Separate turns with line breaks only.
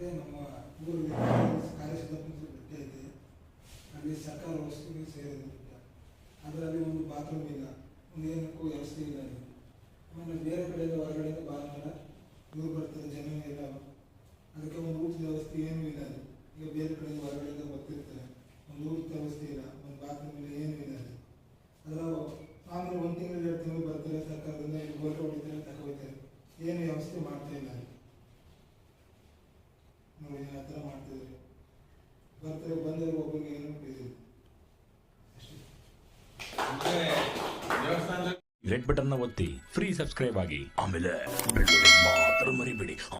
ಅದೇ ನಮ್ಮ ಊರಲ್ಲಿ ಕಾರ್ಯಸಿದ್ಧಪಡಿಸಿ ಬಿಟ್ಟೆ ಇದೆ. ಅಲ್ಲಿ ಸರ್ಕಾರ ವಸ್ತುಗಳಿಗೆ ಸೇರಿದೆ ಆದರೆ ಅಲ್ಲಿ ಒಂದು ಬಾತ್ರೂಮ್ ಇಲ್ಲ, ಒಂದು ಏನಕ್ಕೂ ವ್ಯವಸ್ಥೆ ಇಲ್ಲ ಅಲ್ಲಿ. ಆಮೇಲೆ ಬೇರೆ ಕಡೆಯಿಂದ ಹೊರಗಡೆಯಿಂದ ಭಾನುವಾರ ಇವ್ರು ಬರ್ತಾರೆ, ಜನ ಇಲ್ಲ, ಅದಕ್ಕೆ ಒಂದು ಊಟದ ವ್ಯವಸ್ಥೆ ಏನೂ ಇಲ್ಲ ಅಲ್ಲಿ. ಈಗ ಬೇರೆ ಕಡೆಯಿಂದ ಹೊರಗಡೆಯಿಂದ ಬರ್ತಿರ್ತಾರೆ, ಒಂದು ಊಟದ ವ್ಯವಸ್ಥೆ ಇಲ್ಲ, ಒಂದು ಬಾತ್ರೂಮ್ ಇಲ್ಲ, ಏನೂ ಇಲ್ಲ ಅಲ್ಲಿ. ಅದರ ಆಮೇಲೆ 1 ತಿಂಗಳು 2 ತಿಂಗಳು ಬರ್ತಾರೆ, ಸರ್ಕಾರದಿಂದ ಗೋಲ್ಕ ಹೊಡಿತಾರೆ, ತಗೋತಾರೆ, ಏನು ವ್ಯವಸ್ಥೆ ಮಾಡ್ತಾ ಇಲ್ಲ ಅಲ್ಲಿ. ನೋಡಿ ಆ ಥರ ಮಾಡ್ತಿದ್ದಾರೆ, ಬರ್ತಾರೆ, ಬಂದವರು ಒಬ್ಬರಿಗೆ ಏನೂ ಬೇರೆ ಅಷ್ಟೇ.
ರೆಡ್ ಬಟನ್ ಒತ್ತಿ ಫ್ರೀ ಸಬ್ಸ್ಕ್ರೈಬ್ ಆಗಿ, ಆಮೇಲೆ ಬೆಲ್ ಮಾತ್ರ ಮರಿಬೇಡಿ.